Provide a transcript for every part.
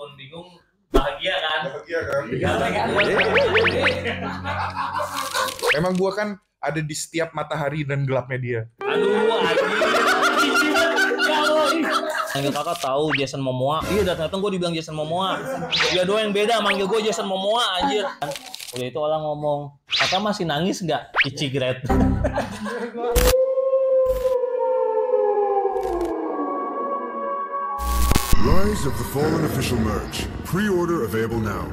walaupun bingung bahagia kan? Bahagia kan? Memang gua kan ada di setiap matahari dan gelapnya dia. Aduh, manggil kakak tahu Jason Momoa. Iya, datang gue dibilang Jason Momoa. Dia doang yang beda manggil gue Jason Momoa anjir. Udah itu orang ngomong, kakak masih nangis nggak? Icigret. Rise of the Fallen official merch. Pre-order available now.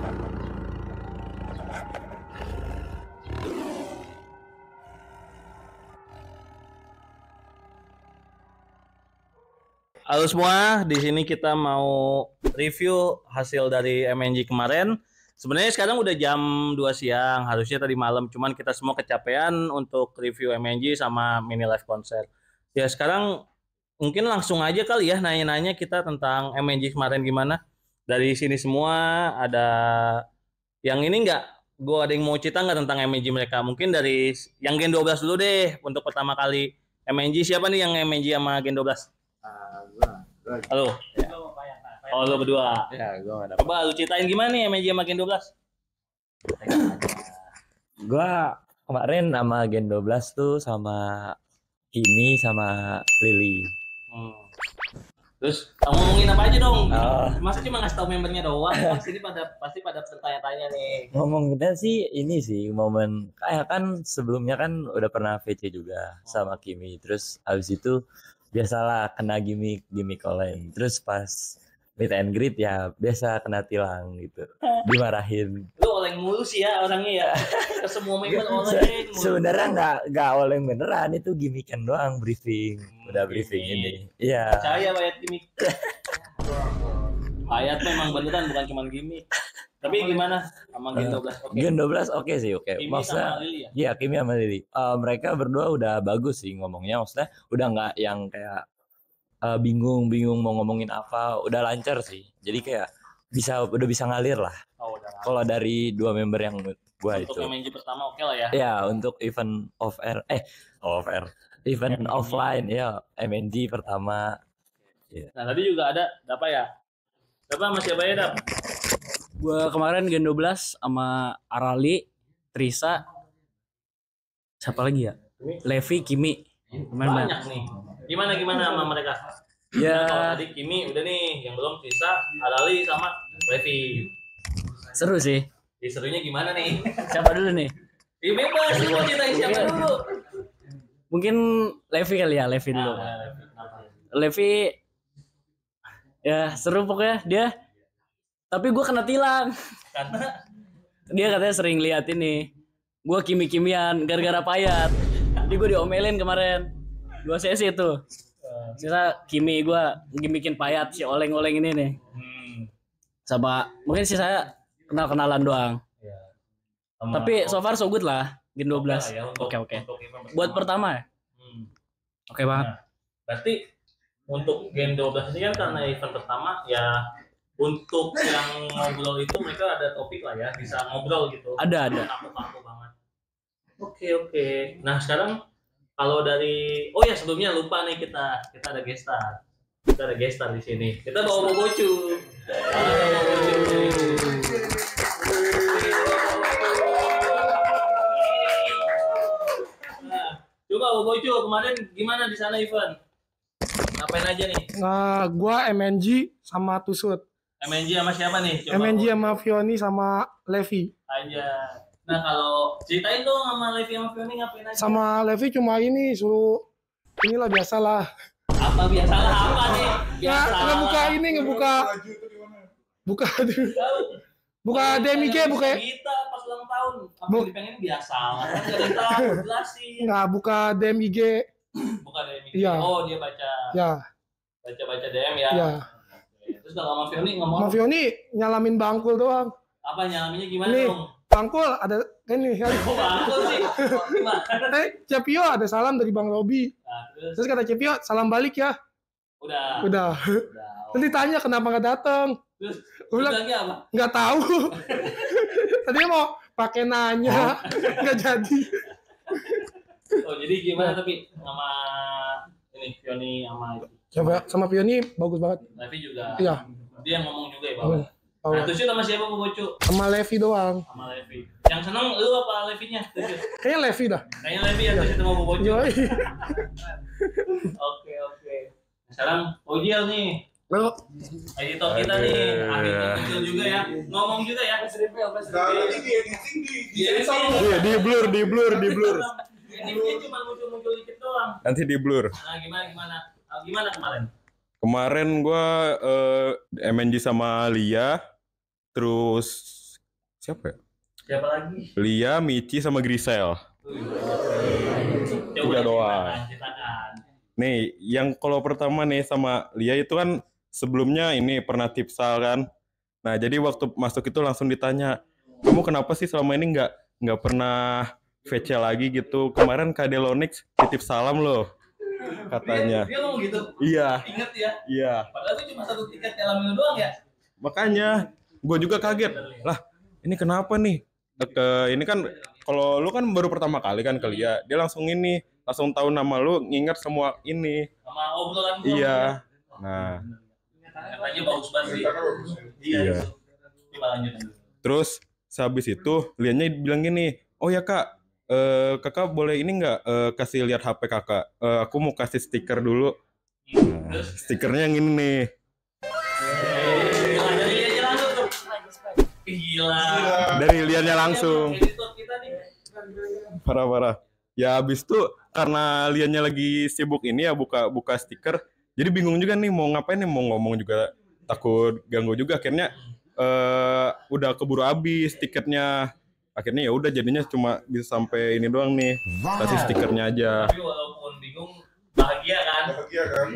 Halo semua, di sini kita mau review hasil dari MNG kemarin. Sebenarnya sekarang udah jam 2 siang, harusnya tadi malam, cuman kita semua kecapean untuk review MNG sama mini live konser. Ya sekarang mungkin langsung aja kali ya nanya-nanya kita tentang MNG kemarin gimana. Dari sini semua ada yang ini nggak? Gue ada yang mau cerita nggak tentang MNG mereka? Mungkin dari yang Gen 12 dulu deh untuk pertama kali MNG. Siapa nih yang MNG sama Gen 12? Halo. Ya. Oh, lo berdua. Ya, gue gak dapet. Coba lu ceritain gimana nih MNG sama Gen 12? Gue kemarin sama Gen 12 tuh sama Kimi sama Lily. Terus ngomongin apa aja dong? Oh. Masa cuma ngasih tau membernya doang? Sini pasti pada bertanya-tanya nih. Ngomongnya sih ini sih momen kayak kan sebelumnya kan udah pernah VC juga sama Kimi. Terus abis itu biasalah kena gimmick oleng. Terus pas meet and greet ya biasa kena tilang gitu, dimarahin. Lu oleng mulu sih ya orangnya ya. Ke semua member oleng mulu. Sebenarnya nggak oleng beneran, itu gimmickan doang, briefing. Udah briefing ini. Iya. Percaya Bayat gimmick. Bayat memang beneran bukan cuma gimmick. Tapi gimana sama Gen 12? Oke. Gen 12 oke sih, oke. Kimi Maksudnya sama Lily ya? iya, Kimi sama Lily. Mereka berdua udah bagus sih ngomongnya, maksudnya udah nggak yang kayak bingung mau ngomongin apa, udah lancar sih. Jadi kayak udah bisa ngalir lah. Oh, udah. Kalau dari dua member yang gua untuk itu. MNG pertama oke lah ya. Ya, untuk event off air. Event offline ya, MNG pertama. Yeah. Nah, tadi juga ada apa ya? Siapa masih apa ya, Dap? Gue kemarin Gen 12 sama Arali, Trisa, siapa lagi ya? Levi, Kimi. Banyak nih. Gimana sama mereka? Ya. Nah, kalau tadi Kimi udah nih, yang belum Trisa, Arali sama Levi. Seru sih. Serunya gimana nih? Siapa dulu nih? Ya bebas, lu mau ceritain siapa dulu? Mungkin Levi kali ya, Levi dulu. Levi ya seru pokoknya dia. Tapi gue kena tilang. Karena dia katanya sering lihat ini. Gue kimi-kimian gara-gara payat. Jadi gue diomelin kemarin. 2 sesi tuh. Sisa Kimi gue bikin payat si oleng-oleng ini nih. Sama mungkin sih saya kenal-kenalan doang. Ya. Tapi so far so good lah Gen 12. Oke. Buat pertama ya? Oke banget. Nah, berarti untuk Gen 12 ini kan karena event pertama ya, untuk yang ngobrol itu mereka ada topik lah ya, bisa ngobrol gitu. Ada. Kaku banget. Oke. Nah sekarang kalau dari, oh ya sebelumnya lupa nih kita ada guest star. Kita ada guest star di sini. Kita bawa Bobocu. Nah, coba Bobocu kemarin gimana di sana event? Ngapain aja nih? Nah, gua MNG sama Tusut. MNG sama siapa nih? Coba MNG sama Fioni sama Levi. Aja. Nah kalau ceritain dong sama Levi sama Fioni ngapain aja? Sama Levi cuma ini suruh inilah biasalah. Apa biasalah apa nih? Buka DMG buka. Kita pas ulang tahun. Apa dipengen biasalah? Kan enggak ada tahu, jelasin. Nggak buka DMG. Buka DMG. Iya. Oh, dia baca. Ya. Baca DM ya. Iya. Terus kalau sama Fioni ngomong. Sama Fioni nyalamin bangkul doang. Apa nyalaminnya gimana Nih, dong? bangkul ada ini kan. Kok bangkul sih? Gimana? Cepio ada salam dari Bang Robi. Nah, terus kata Cepio salam balik ya. Udah. Nanti tanya kenapa nggak datang. Terus bilangnya apa? Nggak tahu. Tadinya mau pakai nanya, nggak jadi. Oh jadi gimana tapi sama ini Fioni sama Sama Fioni bagus banget. Levi juga. Iya. Dia yang ngomong juga ya Bang. Oh, Nah, Tusyu sama siapa Bobocu? sama Levi doang. Sama Levi. Yang seneng lu apa Levinya? Tusyu. Kayaknya Levi dah. Kayaknya Levi ya Tusyu sama Bobocu. Yoi. Oke. Sekarang Ojil nih. Lo Editor kita nih, akhirnya muncul juga ya. Ngomong juga ya. Iya, di blur. Ini dia cuma muncul dikit doang. Nanti di blur. Nah, gimana kemarin? Kemarin gua MNG sama Lia, terus siapa ya? Siapa lagi? Lia, Michi sama Grisel. Coba doang. ceritakan. Nih, yang kalau pertama nih sama Lia itu kan sebelumnya ini pernah tipsal kan. Nah, jadi waktu masuk itu langsung ditanya, kamu kenapa sih selama ini nggak pernah VC lagi gitu? Kemarin Kak Delonix titip salam loh, katanya. Dia ngomong gitu. Iya, Ingat ya. iya. Padahal itu cuma 1 tiket Elamino doang ya. Makanya gue juga kaget. Lah, ini kenapa nih? Ini kan kalau lu kan baru pertama kali kan ke Lia, dia langsung tahu nama lu, nginget semua ini. Sama obrolan gua. Iya. Nah, Katanya bagus banget sih. Iya. Iya. Coba lanjut. terus sehabis itu Lianya bilang gini, oh ya kak, kakak boleh ini nggak kasih lihat HP kakak? Aku mau kasih stiker dulu. Nah, stikernya yang ini nih. Gila, dari dia langsung tuh. Gila. Dari Lianya langsung. Editor kita nih. Parah. Ya habis itu karena Lianya lagi sibuk ini ya buka stiker. Jadi bingung juga nih mau ngapain nih, mau ngomong juga takut ganggu juga. Akhirnya udah keburu habis tiketnya. Akhirnya ya udah jadinya cuma bisa sampai ini doang nih. Kasih stikernya aja. Tapi walaupun bingung, bahagia kan? Bahagia kan?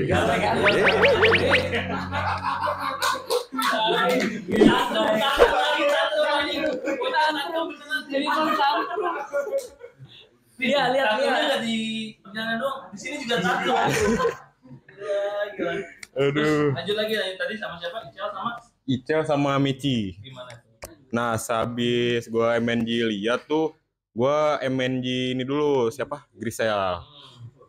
Iya, lihat. Nggak di perjalanan doang, di sini juga tato. Gila. Aduh. Lanjut lagi tadi sama siapa? Icel sama Icel sama Michi. gimana? Nah, sehabis gue MNG lihat tuh, gue MNG ini dulu, siapa? Grisel.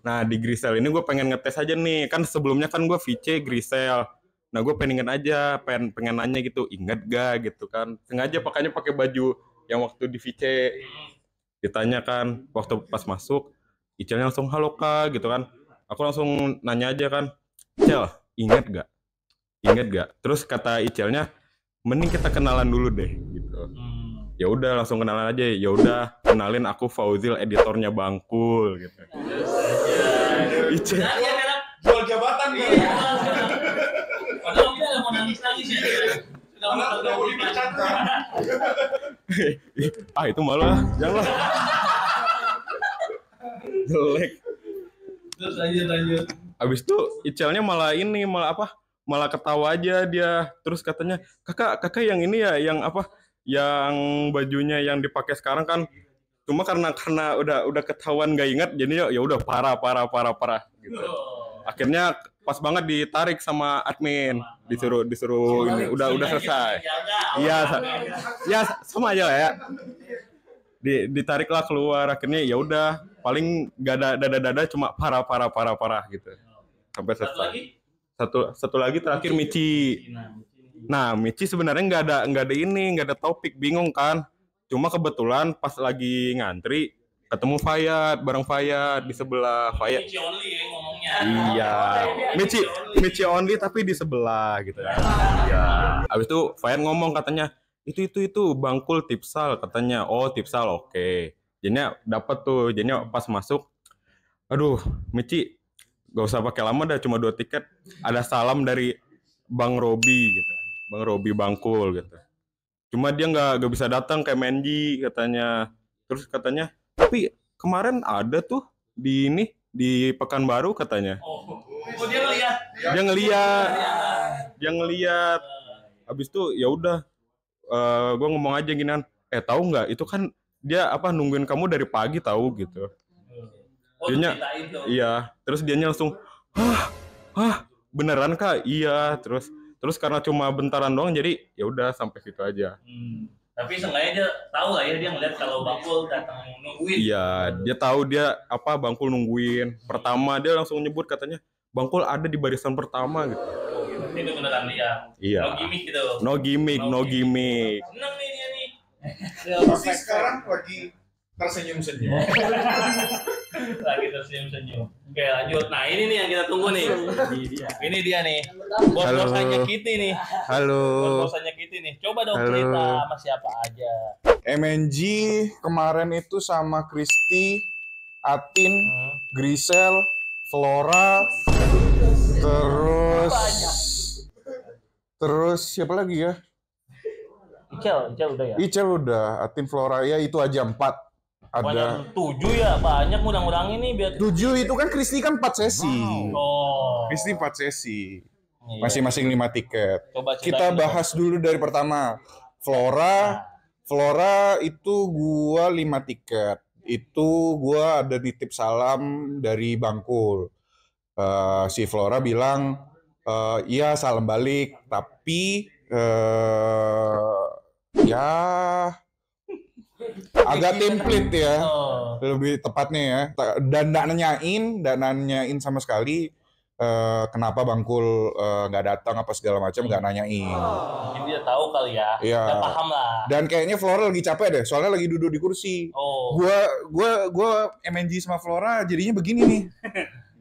Nah, di Grisel ini gue pengen ngetes aja nih. Kan sebelumnya kan gue VC Grisel. Nah, gue pengen inget aja, pengen nanya gitu, inget gak gitu kan. Sengaja pakainya pakai baju yang waktu di VC. Ditanya kan, waktu pas masuk, Icelnya langsung, halo kak, gitu kan. Aku langsung nanya aja kan, Icel, inget gak? Inget gak? Terus kata Icelnya, mending kita kenalan dulu deh, gitu. Ya udah langsung kenalan aja. Ya udah kenalin, aku Fauzil, editornya Bangkul gitu. Icel. Nah, iya kan? Jual jabatan nih. Padahal kita udah mau nangis ya. Sudah mau dipecat. Itu malah janganlah. Jelek. Terus lanjut. Abis itu Icelnya malah malah ketawa aja dia. Terus katanya, kakak yang ini ya, yang apa? Yang bajunya yang dipakai sekarang kan, cuma karena udah ketahuan gak ingat, jadi ya udah parah gitu. Akhirnya pas banget ditarik sama admin, disuruh ini udah selesai. Iya sama aja lah ya. Ditariklah keluar, akhirnya ya udah paling gak ada dada cuma parah gitu sampai selesai. Satu lagi terakhir Michi. Nah, Michi sebenarnya nggak ada topik, bingung kan. Cuma kebetulan pas lagi ngantri ketemu bareng Fayat di sebelah Fayat. Michi only ya ngomongnya. Iya. Michi only tapi di sebelah gitu kan. Iya. Habis itu Fayat ngomong katanya, itu Bangkul tipsal katanya. Oh, tipsal oke. Jadinya dapat tuh. Jadinya pas masuk, aduh, Michi gak usah pakai lama dah, cuma 2 tiket. Ada salam dari Bang Robi gitu. Bang Robi Bangkul gitu. Cuma dia nggak bisa datang ke MNG katanya. Terus katanya, tapi kemarin ada tuh di Pekanbaru katanya. Oh dia ngeliat. Dia ngeliat. Habis itu ya udah, gue ngomong aja ginian. Tahu nggak? Itu kan dia nungguin kamu dari pagi tahu gitu. Dianya, iya. Terus dianya langsung, beneran kak? Iya. Terus karena cuma bentaran doang, jadi ya udah sampai situ aja. Tapi seenggaknya dia tahu lah ya, dia ngeliat kalau Bangkul datang nungguin. Iya, dia tahu Bangkul nungguin. Pertama dia langsung nyebut katanya Bangkul ada di barisan pertama gitu. Itu beneran lihat. Iya. No gimmick gitu. No gimmick, no gimmick. Seneng nih dia nih. Pasti sekarang lagi tersenyum-senyum. Lagi tersenyum-senyum. Oke lanjut. Nah ini nih yang kita tunggu nih. Ini dia nih. Bos-bosannya Kitty nih. Halo. Bos-bosannya Kitty nih. Coba dong cerita sama siapa aja. MNG kemarin itu sama Kristi, Atin, Grisel, Flora, terus siapa lagi ya? Icel udah ya. Icel udah, Atin, Flora, ya itu aja 4. Ada Banyak 7 ya, banyak ngurang-ngurang ini biar 7 itu kan Kristi kan 4 sesi. Oh. Kristi 4 sesi. Iya. Masing-masing 5 tiket. Coba Kita bahas dulu dari pertama. Flora itu gua 5 tiket. Itu gua ada nitip salam dari Bangkul. Si Flora bilang, iya salam balik, tapi ya agak template ya, lebih tepatnya ya. Dan nggak nanyain sama sekali kenapa Bangkul nggak datang apa segala macam, nggak nanyain. Mungkin dia tahu kali ya. Iya. Dia paham lah. Dan kayaknya Flora lagi capek deh, soalnya lagi duduk di kursi. Oh. Gua MNG sama Flora jadinya begini nih.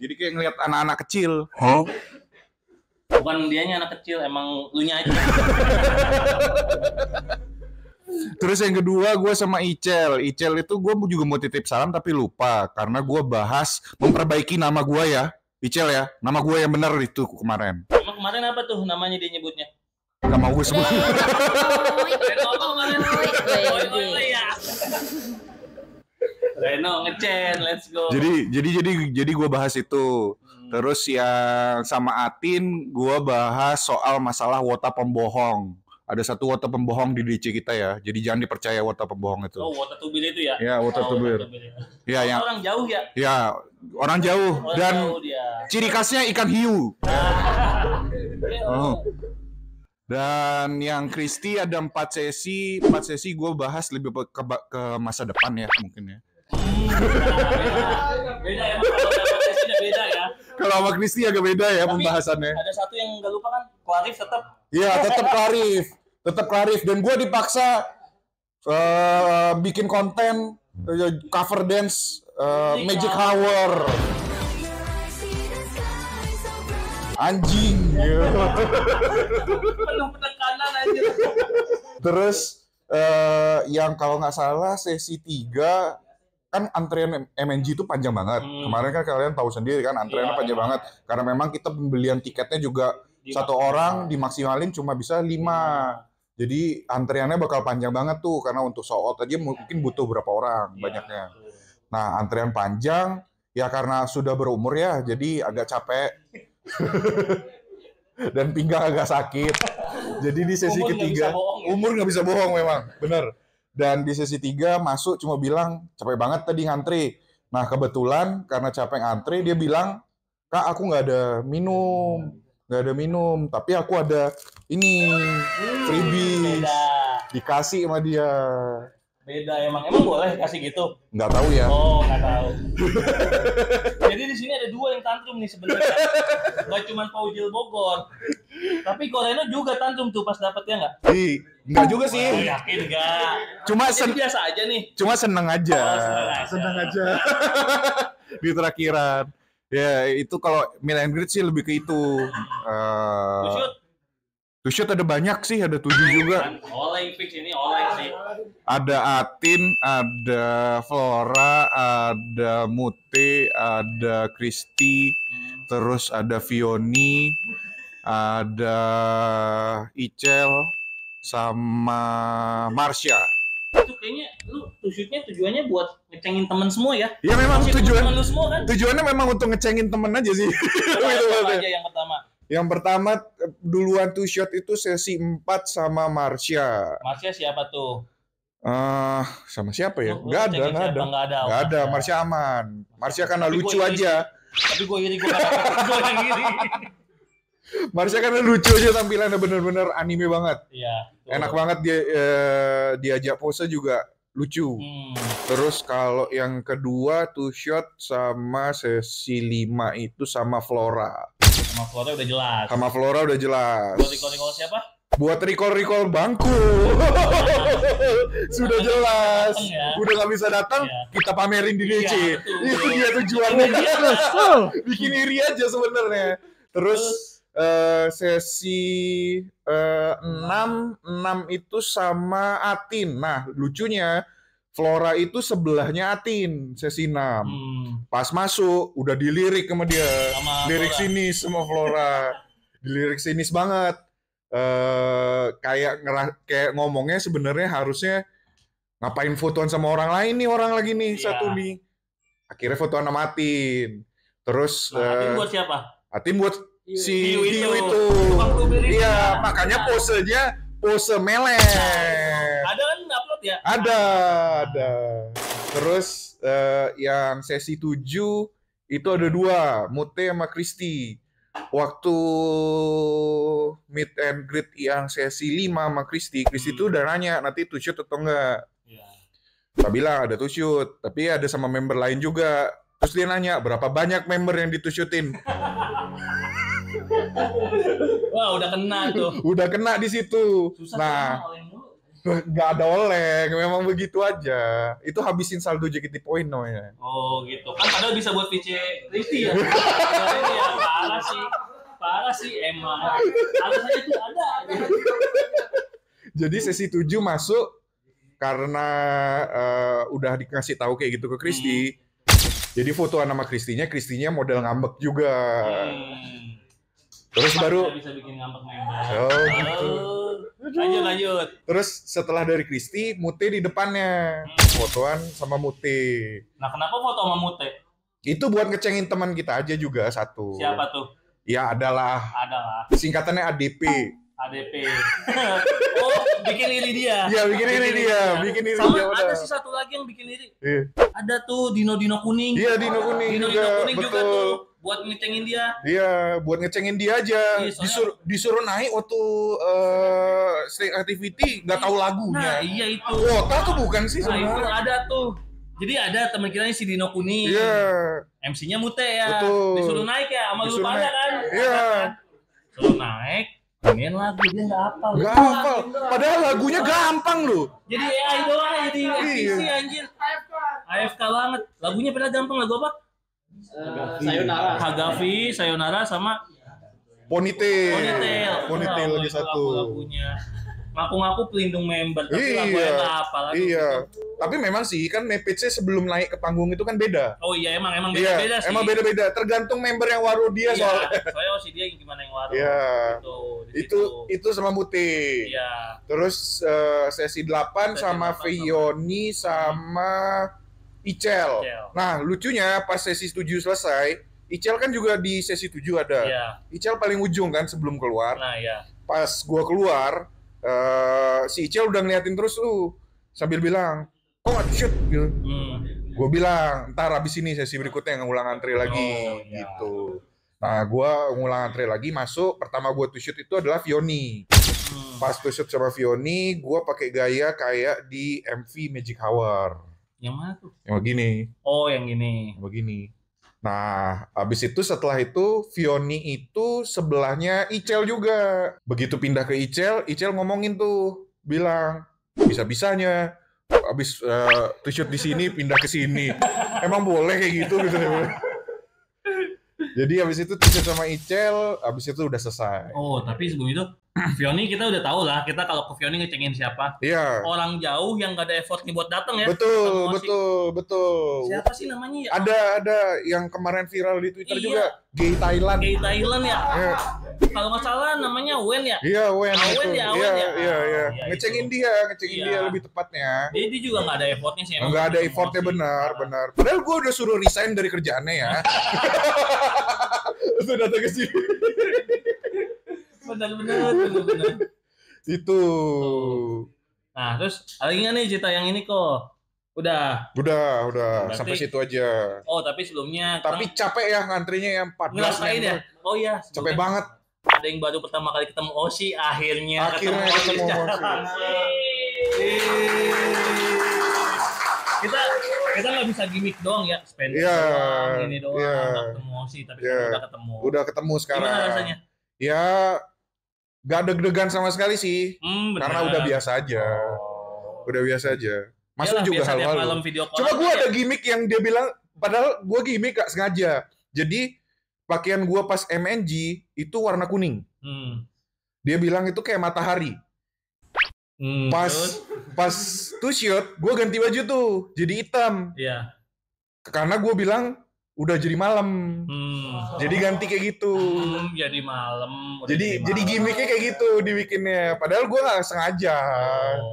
Jadi kayak ngeliat anak-anak kecil. Bukan dianya anak kecil, emang lu nya aja. Terus yang kedua gue sama Icel itu gue juga mau titip salam tapi lupa karena gue bahas memperbaiki nama gue ya. Icel ya, nama gue yang benar itu kemarin. Emang kemarin apa tuh namanya dia nyebutnya? Gak mau gue sebut. Reno ngechat, let's go. Jadi gue bahas itu. Terus yang sama Atin gue bahas soal masalah wota pembohong. Ada satu wota pembohong di DC kita ya. Jadi jangan dipercaya wota pembohong itu. Oh, wota tubir itu ya? Ya, wota tubir. Ya, yang orang jauh ya? Ya, orang jauh dan jauh dia. ciri khasnya ikan hiu. Oh. Dan yang Kristi ada 4 sesi gue bahas lebih ke masa depan ya mungkin ya. Beda ya, beda ya. Kalau sama Kristi agak beda ya pembahasannya. Ada satu yang nggak lupa kan, Clarif tetap. Iya, tetap Clarif. Dan gue dipaksa bikin konten cover dance Magic Hour. Anjing. Penuh penekanan aja. Terus yang kalau nggak salah sesi 3 kan antrean MNG itu panjang banget. Kemarin kan kalian tahu sendiri kan antreannya panjang banget karena memang kita pembelian tiketnya juga satu orang dimaksimalin cuma bisa 5. Jadi antreannya bakal panjang banget tuh karena untuk sold out aja mungkin butuh berapa orang banyaknya. Nah, antrean panjang ya karena sudah berumur ya jadi agak capek. Dan pinggang agak sakit. Jadi di sesi ketiga umur nggak bisa bohong memang, bener. Dan di sesi 3 masuk cuma bilang capek banget tadi ngantri. Nah kebetulan karena capek ngantri dia bilang, Kak aku nggak ada minum, tapi aku ada ini freebie dikasih sama dia. Beda emang boleh kasih gitu? Nggak tahu ya. Oh nggak tahu. Jadi di sini ada 2 yang tantrum nih sebenarnya. Nggak cuma Paujil Bogor, tapi Koreno juga tantrum tuh pas dapetnya nggak? Nggak juga sih. Oh, yakin nggak? Cuma biasa aja nih. Cuma seneng aja. Seneng aja. Di terakhiran. Ya itu kalau meet and greet sih lebih ke itu. To shoot ada banyak sih, ada 7 juga. Oleng fix ini, oleng sih. Ada Atin, ada Flora, ada Mute, ada Kristi, terus ada Vioni, ada Icel, sama Marsha. Itu kayaknya lu shootnya tujuannya buat ngecengin temen semua ya? Iya memang tujuannya memang untuk ngecengin temen aja sih. Apa aja yang pertama? Yang pertama duluan to shot itu sesi 4 sama Marsha. Marsha siapa tuh? Sama siapa ya? Nggak ada. Marsha aman. Marsha karena lucu aja. Tapi gue iri, gue yang iri. Marsha karena lucu aja tampilannya bener-bener anime banget. Iya. Enak banget dia diajak pose juga lucu. Terus kalau yang kedua to shot sama sesi 5 itu sama Flora. Sama Flora udah jelas. Sama Flora udah jelas. Buat recall siapa? Buat recall bangku. Sudah jelas. Ya. Udah nggak bisa datang, kita pamerin di DC. Iya, betul. Itu dia tujuannya. Betul. Bikin iri aja sebenarnya. Terus sesi 6 itu sama Atin. Nah, lucunya Flora itu sebelahnya Atin, sesi 6. Pas masuk, udah dilirik sama dia. Sama Lirik Flora. sinis sama Flora. Dilirik sinis banget. Kayak ngomongnya sebenarnya harusnya ngapain fotoan sama orang lain nih, orang lagi nih, Iya. satu nih. Akhirnya fotoan sama Atin. Terus Nah, Atin buat siapa? Atin buat si Hiu Hiu itu. itu. Tukang blueberry. Iya, makanya posenya pose melet. Ada kan upload ya? Ada. Terus yang sesi 7 itu ada 2, Mute sama Kristi. Waktu meet and greet yang sesi 5 sama Kristi itu udah nanya nanti to shoot atau enggak. Iya. Kita bilang ada to shoot, tapi ada sama member lain juga. Terus dia nanya berapa banyak member yang ditushutin. Wah, udah kena tuh. Udah kena di situ. Susah Nah, kan oleng mulu. nggak ada oleng, memang begitu aja. Itu habisin saldo JKT Point namanya. Oh gitu. Kan padahal bisa buat VC Kristi ya. Ini ya parah sih. Parah sih emang. Alasannya tuh ada. Jadi sesi 7 masuk karena udah dikasih tahu kayak gitu ke Kristi. Jadi fotoan sama Kristinya model ngambek juga. Terus baru bisa bikin ngambek member. oh gitu. Lanjut. Terus setelah dari Kristi, Mute di depannya. Fotoan sama Mute. Nah, kenapa foto sama Mute? Itu buat ngecengin teman kita aja juga satu. Siapa tuh? Ya adalah Adalah singkatannya ADP. ADP. Oh, bikin iri dia. Iya, bikin iri dia. Sama udah. ada sih satu lagi yang bikin iri. Iya. Ada tuh Dino kuning. Iya, Dino kuning Dino juga. kuning juga Betul. tuh buat ngecengin dia. Iya, buat ngecengin dia aja. Iya, soalnya- Disuruh naik waktu stage activity, nggak tahu Nah, lagunya. iya itu. Wota tuh bukan sih Nah, itu sebenarnya. ada tuh. Jadi ada teman kita nih si Dino kuning. Iya, MC-nya Mute ya. Betul. Disuruh naik ya sama lu Disuruh pada naik. kan. Iya. Suruh naik. Nyanyiin lagu dia nggak hafal. nggak hafal. Padahal lagunya gampang loh. Jadi AI doang jadi FPC Iya. anjir. AFK banget. Lagunya pada gampang, lagu apa? Sayonara. Hagafi, Sayonara sama Ponytail. Ponytail. Lagi Itu satu. lagunya. Ngaku-ngaku pelindung member, tapi lagunya Iya. nggak hafal lagi. Iya. Tapi memang sih kan MPC sebelum naik ke panggung itu kan beda. Oh iya emang Iya, beda-beda sih. emang beda-beda. Tergantung member yang waru dia Iya, soalnya. soalnya si dia gimana yang waru. Iya. Gitu, di situ. Itu sama Mute. Iya. Terus sesi 8 Sesi sama 8 Vioni sama Icel. Nah, lucunya pas sesi 7 selesai, Icel kan juga di sesi 7 ada. Iya. Icel paling ujung kan sebelum keluar. Nah, iya. Pas gua keluar, si Icel udah ngeliatin terus tuh sambil bilang, "Kok nggak shoot?" gitu. Gue bilang, ntar abis ini sesi berikutnya ngulang antri lagi, Oh, iya. gitu. Nah, gue ngulang antri lagi, masuk. Pertama gue to shoot itu adalah Vioni. Pas to shoot sama Vioni, gue pakai gaya kayak di MV Magic Hour. Yang mana tuh? Yang begini, Oh, yang gini. yang begini. Nah, abis itu setelah itu, Vioni itu sebelahnya Icel juga. Begitu pindah ke Icel ngomongin tuh, bilang, bisa-bisanya abis to shoot di sini pindah ke sini. Emang boleh kayak gitu gitu. Jadi abis itu to shoot sama Icel, abis itu udah selesai. Oh, tapi sebelum itu Vioni kita udah tahu lah, kita kalau ke Vioni ngecengin siapa. Iya. Orang jauh yang gak ada effort nih buat datang ya. Betul, Ketemu si- betul. Siapa sih namanya ya? Ada yang kemarin viral di Twitter Iya. juga, Gay Thailand. Gay Thailand ya. Iya. Kalau nggak salah namanya Wen ya. Iya, Wen Ah, itu. Wen ya, Wen Iya, ya. iya, iya. Iya, Ngecengin itu. dia Iya. lebih tepatnya. Dia juga nggak ada effortnya sih. emang. Enggak ada effortnya, Emosi. benar. Padahal gue udah suruh resign dari kerjaannya ya. Terus datang ke sini. Benar. Itu. Nah, terus ada lagi nggak nih cerita yang ini kok? Udah. Udah. Berarti- Sampai situ aja. Oh, tapi sebelumnya Tapi capek ya ngantrinya yang 14 ngerasain ya. member. Oh iya. Capek sebelumnya banget. Ada yang baru pertama kali ketemu Osi, akhirnya Akhirnya ketemu secara Osi. langsung. Kita kita nggak bisa gimmick doang ya, spend Iya, doang, ini doang, iya. nggak ketemu sih, tapi Iya. kan udah ketemu. Udah ketemu sekarang. Gimana rasanya? Ya gak deg-degan sama sekali sih. Karena Bener. udah biasa aja. Oh. Udah biasa aja. Masa Iyalah, juga biasa tiap hal-hal. malam video call. Cuma gue ada gimmick yang dia bilang, padahal gue gimmick gak sengaja. Jadi pakaian gue pas MNG itu warna kuning. Dia bilang itu kayak matahari. Pas two shot, gue ganti baju tuh, jadi hitam. Iya. Karena gue bilang udah jadi malam. Jadi ganti kayak gitu. Jadi malam. Jadi gimmicknya kayak gitu dibikinnya. Padahal gue nggak sengaja.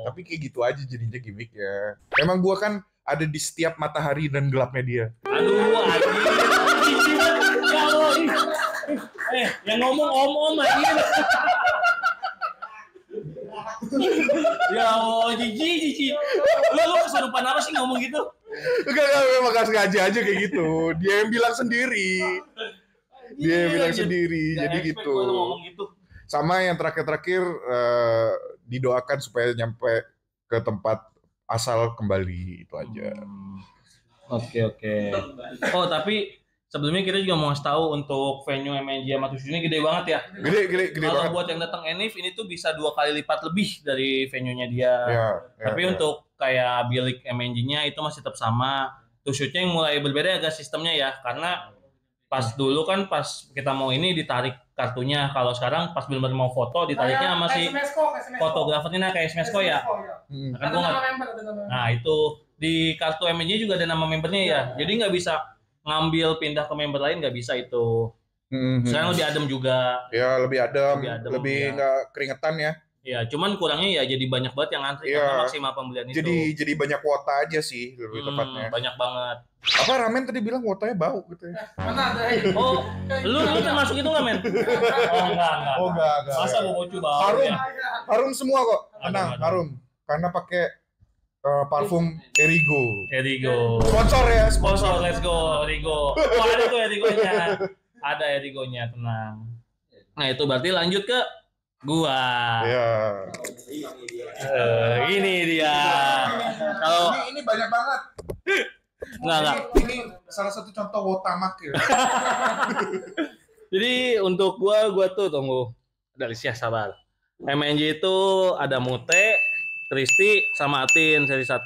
Tapi kayak gitu aja jadinya gimmicknya. Emang gue kan ada di setiap matahari dan gelapnya dia. Aduh, anjing. Ya Allah. Yang ngomong om-om anjing. Ya Allah, jijik. Lu kesurupan apa sih ngomong gitu? Enggak, memang gak sengaja aja kayak gitu. Dia yang bilang sendiri. Jadi gitu. Sama yang terakhir didoakan supaya nyampe ke tempat asal kembali, itu aja. Oke. Oh, tapi sebelumnya kita juga mau ngasih tahu untuk venue MNG sama Tujuh ini gede banget ya. Gede Kalau banget. buat yang datang Enif ini tuh bisa 2 kali lipat lebih dari venue-nya dia. Ya, Tapi untuk kayak bilik MNG-nya itu masih tetap sama. Tusuknya yang mulai berbeda agak sistemnya ya, karena pas dulu kan pas kita mau ini ditarik kartunya. Kalau sekarang pas benar-benar mau foto ditariknya sama si fotografernya kayak SMS ya. Kan gua nah itu di kartu MNG juga ada nama membernya ya. Jadi nggak bisa ngambil pindah ke member lain, nggak bisa itu. Sekarang lebih adem juga. Ya lebih adem, Lebih adem, lebih ya. nggak keringetan ya. Ya, cuman kurangnya ya jadi banyak banget yang antri Iya. karena maksimal pembelian itu. Jadi banyak kuota aja sih lebih tepatnya. Banyak banget. Apa Ramen tadi bilang kuotanya bau gitu ya? Mana ada? Oh, lu termasuk itu nggak, men? Oh, enggak. Oh enggak. Masa gua coba Harum. ya? Harum semua kok. Tenang, Harum. harum. Karena pakai parfum Erigo. Erigo. Sponsor ya, Sponsor, let's go, Erigo. Oh, ada tuh Erigonya. Ada Erigonya, tenang. Nah, itu berarti lanjut ke gua. Iya. Ini dia. Kalau Ini banyak banget. enggak. Ini salah satu contoh wotamak ya. Jadi untuk gua tuh tunggu. Dari sabar. MNG itu ada Mute, Kristi sama Atin sesi 1.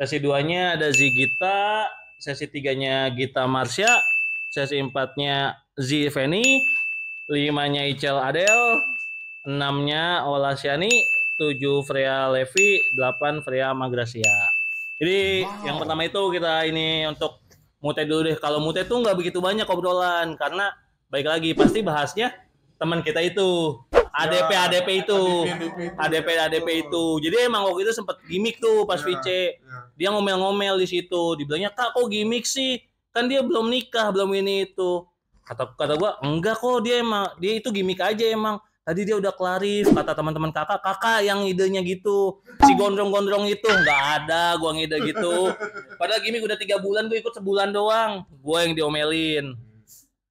Sesi 2-nya ada Zigita, sesi 3-nya Gita Marsha, sesi 4-nya Z Feni, 5-nya Icel Adel, 6-nya Ola Syani, 7 Freya Levi, 8 Freya Magrasia. Jadi yang pertama itu kita ini untuk Mute dulu deh. Kalau Mute tuh nggak begitu banyak obrolan karena baik lagi pasti bahasnya teman kita itu. ADP itu. Jadi emang waktu itu sempat gimmick tuh pas VC. Dia ngomel-ngomel di situ. Dibilangnya, "Kak, kok gimmick sih? Kan dia belum nikah, belum ini itu." Kata gua, "Enggak kok, dia itu gimmick aja emang. Tadi dia udah klarif." Kata teman-teman kakak yang idenya gitu. Si gondrong-gondrong itu enggak ada gua ngide gitu. Padahal gimmick udah 3 bulan, gua ikut sebulan doang. Gua yang diomelin.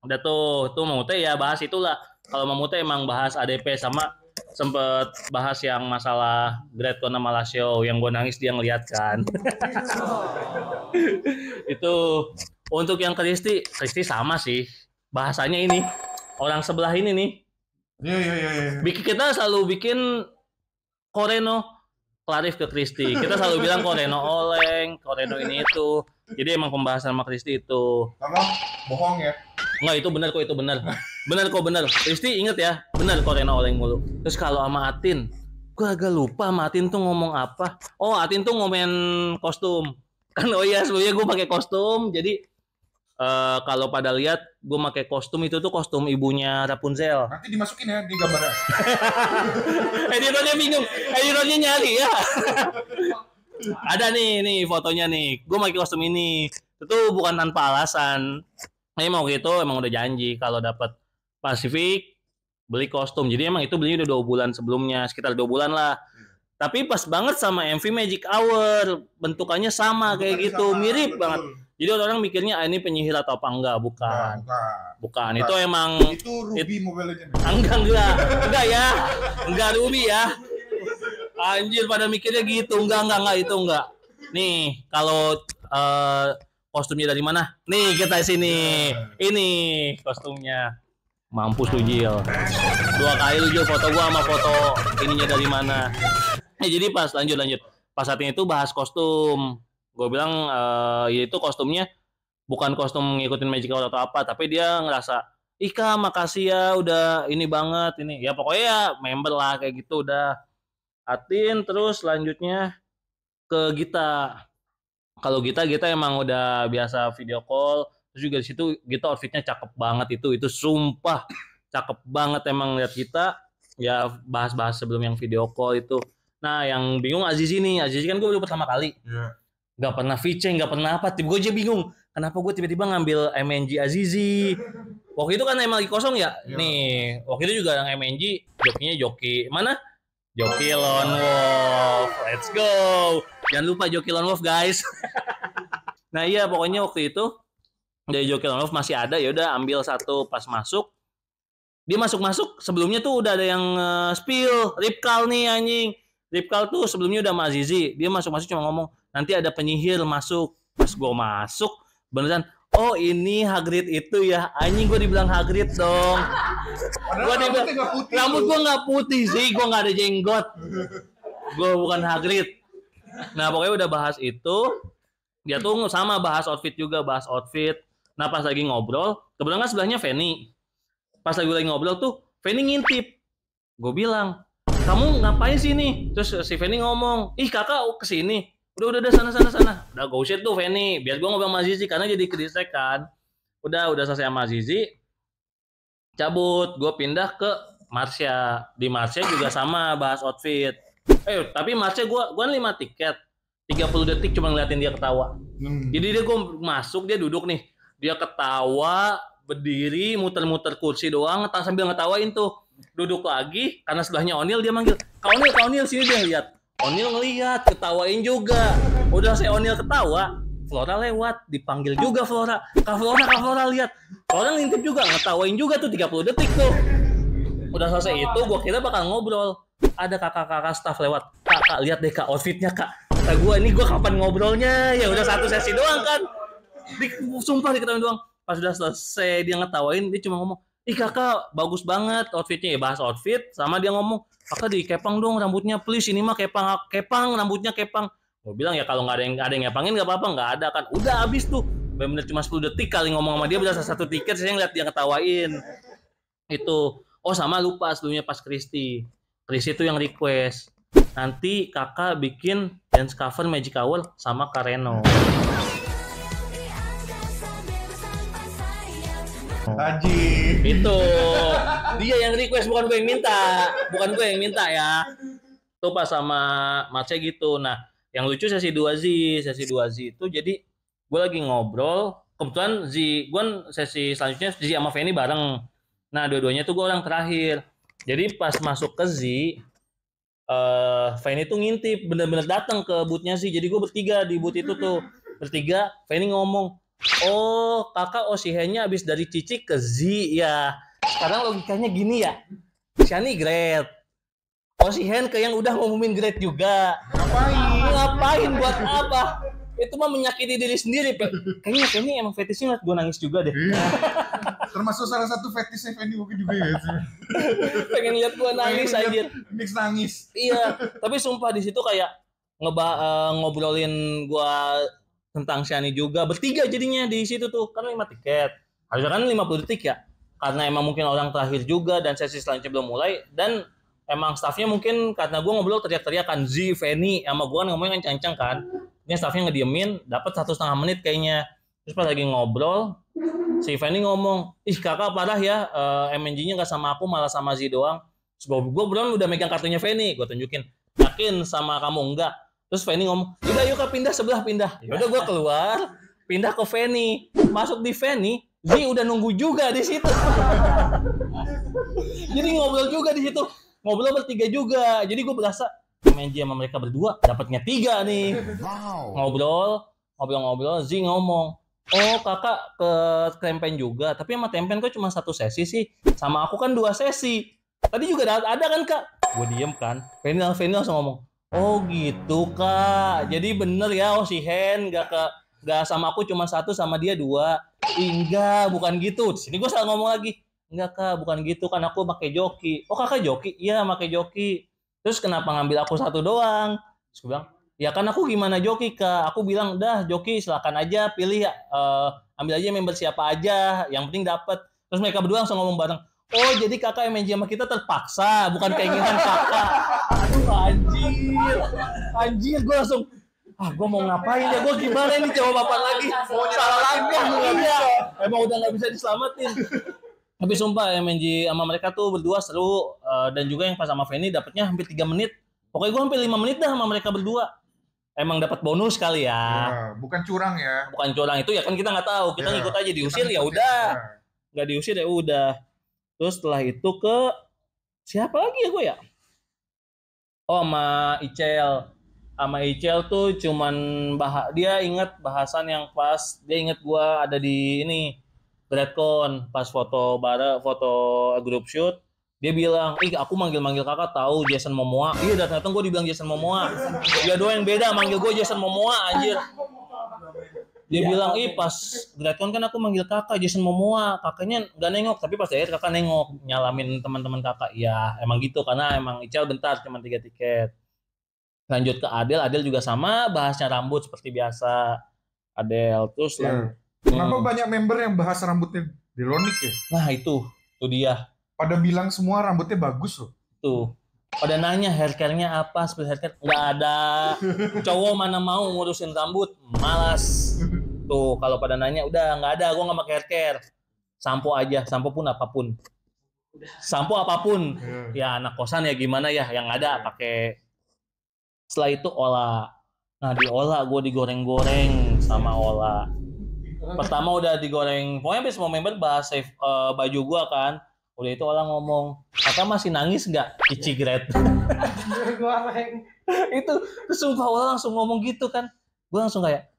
Udah tuh mau teh ya bahas itulah. Kalau mau teh emang bahas ADP sama sempet bahas yang masalah Great Kona Malasio yang gue nangis dia ngeliat kan. Itu untuk yang Kristi sama sih bahasanya ini orang sebelah ini nih. Iya. Kita selalu bikin Koreno klarif ke Kristi. Kita selalu bilang Koreno oleng, Koreno ini itu. Jadi emang pembahasan sama Kristi itu. Karena bohong ya. Enggak, itu benar kok, itu benar. Benar. Kristi inget ya, benar Koreno oleng mulu. Terus kalau sama Atin, gue agak lupa sama Atin tuh ngomong apa. Oh, Atin tuh ngomongin kostum. Kan oh iya sebelumnya gue pakai kostum. Jadi kalau pada lihat gue pakai kostum itu tuh kostum ibunya Rapunzel. Nanti dimasukin ya di gambarnya. Editornya bingung, editornya nyari ya. Ada nih fotonya nih. Gue pakai kostum ini. Itu bukan tanpa alasan. Ini mau gitu emang udah janji kalau dapat Pasifik beli kostum. Jadi emang itu belinya udah 2 bulan sebelumnya, sekitar 2 bulan lah. Tapi pas banget sama MV Magic Hour, bentukannya sama kayak gitu, mirip banget. Jadi orang mikirnya ini penyihir atau apa enggak? Bukan. Itu emang itu Ruby Mobile Legends. Enggak ya. Enggak Ruby ya. Anjir pada mikirnya gitu. Enggak itu enggak. Nih, kalau kostumnya dari mana? Nih kita sini. Ini kostumnya. Mampus lu Jil. 2 kali lu Jil foto gua sama foto ininya dari mana. Jadi pas lanjut. Pas saat itu bahas kostum. Gue bilang ya itu kostumnya bukan kostum ngikutin Magic Hour atau apa, tapi dia ngerasa, Ika makasih ya udah ini banget ini. Ya pokoknya ya member lah kayak gitu udah. Atin terus lanjutnya ke Gita. Kalau Gita emang udah biasa video call, terus juga di situ Gita outfitnya cakep banget itu sumpah cakep banget emang lihat Gita. Ya bahas-bahas sebelum yang video call itu. Nah yang bingung Azizi nih, Azizi kan gue baru pertama kali. Gak pernah VC, gak pernah apa, gue aja bingung. Kenapa gue tiba-tiba ngambil MNG Azizi? Waktu itu kan emang lagi kosong ya? Nih, waktu itu juga yang MNG, jokinya joki mana? Joki Lone Wolf, let's go. Jangan lupa Joki Lone Wolf guys. Nah iya pokoknya waktu itu dari Joki Lone Wolf masih ada, ya udah ambil satu pas masuk. Dia masuk sebelumnya tuh udah ada yang spill, Ripkal nih anjing. Ripkal tuh sebelumnya udah sama Azizi. Dia masuk cuma ngomong, nanti ada penyihir masuk. Pas gue masuk, beneran, oh ini Hagrid itu ya. Anjing gue dibilang Hagrid dong. Gua dibilang, rambut gue gak putih sih, gue gak ada jenggot. Gue bukan Hagrid. Nah pokoknya udah bahas itu. Dia tuh sama bahas outfit juga, bahas outfit. Nah pas lagi ngobrol, kebetulan kan sebelahnya Fanny. Pas lagi ngobrol tuh, Fanny ngintip. Gue bilang, kamu ngapain sih nih? Terus si Fanny ngomong, ih kakak kesini. Udah sana. Udah go shit tuh Fanny, biar gue ngobrol sama Zizi karena jadi kedistek kan. Udah selesai sama Zizi. Cabut, gue pindah ke Marsha. Di Marsha juga sama bahas outfit. Tapi Marsha gue 5 tiket. 30 detik cuma ngeliatin dia ketawa. Jadi gue masuk, dia duduk nih. Dia ketawa, berdiri, muter-muter kursi doang, sambil ngetawain tuh. Duduk lagi, karena sebelahnya O'Neil, dia manggil, Kak O'Neil, sini dia lihat. O'Neil ngeliat, ketawain juga. Udah saya O'Neil ketawa, Flora lewat, dipanggil juga Flora. Kak Flora lihat. Flora ngintip juga, ngetawain juga tuh 30 detik tuh. Udah selesai itu, gue kira bakal ngobrol. Ada kakak-kakak staff lewat. Kak, lihat deh Kak, outfitnya Kak. Kata gue, ini gue kapan ngobrolnya? Ya udah satu sesi doang kan. Sumpah diketawain doang. Pas udah selesai, dia ngetawain, dia cuma ngomong, ih kakak bagus banget outfitnya. Ya bahas outfit, sama dia ngomong, kakak dikepang dong rambutnya please, ini mah kepang rambutnya kepang. Gue bilang ya kalau nggak ada yang ngepangin nggak apa-apa, nggak ada kan. Udah habis tuh, bener cuma 10 detik kali ngomong sama dia, berasa 1 tiket, saya ngeliat dia ketawain. Itu, oh sama lupa sebelumnya pas Kristi tuh yang request, nanti kakak bikin dance cover Magic Hour sama Kareno. Haji. Itu dia yang request, bukan gue yang minta ya. Tuh pas sama Mace gitu. Nah yang lucu sesi 2Z itu jadi gue lagi ngobrol, kebetulan gue sesi selanjutnya Z sama Fanny bareng. Nah dua-duanya tuh gue orang terakhir. Jadi pas masuk ke Z, Fanny tuh ngintip, bener-bener datang ke bootnya Z. Jadi gue bertiga di boot itu tuh, bertiga. Fanny ngomong, oh kakak Oshihennya abis dari Cici ke Z ya. Sekarang logikanya gini ya, Shani grade, Oshihen ke yang udah ngumumin grade juga. Ngapain buat apa? Itu mah menyakiti diri sendiri. Kayaknya Fanny emang fetishnya gue nangis juga deh. Termasuk salah satu fetishnya Fanny mungkin juga ya sih. Pengen lihat gue nangis aja. Mix nangis. Iya, tapi sumpah di situ kayak ngobrolin gue tentang Shani juga, bertiga jadinya di situ tuh. Kan 5 tiket, harusnya kan 50 detik ya, karena emang mungkin orang terakhir juga dan sesi selanjutnya belum mulai, dan emang staffnya mungkin karena gue ngobrol teriak-teriak kan, Z, Fanny sama gue ngomongnya kan cancang kan, ini staffnya ngediemin, dapat 1,5 menit kayaknya. Terus pas lagi ngobrol, si Fanny ngomong, ih kakak parah ya, MNG-nya nggak sama aku, malah sama Z doang. Terus gue bilang udah megang kartunya Fanny, gue tunjukin, yakin sama kamu enggak? Terus Fanny ngomong, udah yuk kak pindah, sebelah pindah. Yaudah gue keluar, pindah ke Fanny. Masuk di Fanny, Z udah nunggu juga di situ. Jadi ngobrol juga di situ, ngobrol bertiga juga. Jadi gue berasa main sama mereka berdua, dapatnya 3 nih. Wow. Ngobrol, Z ngomong, oh kakak ke Tempen juga, tapi sama Tempen kok cuma 1 sesi sih, sama aku kan 2 sesi. Tadi juga ada kan kak? Gue diem kan, Fanny langsung ngomong, oh gitu kak, jadi bener ya Oshihen gak ke nggak sama aku cuma satu, sama dia dua. Enggak, bukan gitu. Di sini gue salah ngomong lagi. Enggak kak, bukan gitu, kan aku pakai joki. Oh kakak joki? Iya pakai joki. Terus kenapa ngambil aku satu doang? Terus gue bilang, ya kan aku gimana joki kak? Aku bilang, dah joki silakan aja pilih, ambil aja member siapa aja, yang penting dapat. Terus mereka berdua langsung ngomong bareng, oh jadi kakak MNJ sama kita terpaksa, bukan keinginan kakak. Aduh anjir, gue langsung, gue mau ngapain ya, gue gimana nih coba papan lagi, salah lagi, nggak bisa, emang udah nggak bisa diselamatin. Tapi sumpah MNJ sama mereka tuh berdua seru, dan juga yang pas sama Feni dapatnya hampir 3 menit, pokoknya gue hampir 5 menit dah sama mereka berdua. Emang dapat bonus kali ya. Bukan curang ya. Bukan curang itu ya kan kita nggak tahu, kita ngikut aja, diusir ya udah, nggak diusir ya udah. Terus setelah itu ke siapa lagi ya gue ya? Oh sama Icel. Sama Icel tuh cuman dia inget bahasan yang pas, dia inget gue ada di ini GradCon pas foto grup shoot. Dia bilang, aku manggil kakak tahu Jason Momoa. Iya datang gue dibilang Jason Momoa. Dia doang yang beda manggil gue Jason Momoa anjir. Dia bilang, pas GradCon kan aku manggil kakak Jason Momoa. Kakaknya nggak nengok, tapi pas akhir kakak nengok, nyalamin teman-teman kakak. Ya emang gitu, karena emang Ical bentar, cuma 3 tiket. Lanjut ke Adel juga sama, bahasnya rambut seperti biasa. Adel, terus Kenapa banyak member yang bahas rambutnya Delonik ya? Nah itu dia. Pada bilang semua rambutnya bagus loh. Tuh. Pada nanya hair care-nya apa, split hair care. Nggak ada. Cowok mana mau ngurusin rambut. Malas. Tuh, kalau pada nanya, udah nggak ada. Gue nggak pakai hair care. Sampo aja. Sampo pun apapun. Sampo apapun. Ya anak kosan ya gimana ya. Yang ada pakai. Setelah itu Ola. Nah di Ola gue digoreng-goreng sama Ola. Pertama udah digoreng. Pokoknya semua member bahas save baju gue kan. Udah itu orang ngomong, kakak masih nangis nggak? Ichi Grad. Itu sumpah orang langsung ngomong gitu kan. Gue langsung kayak,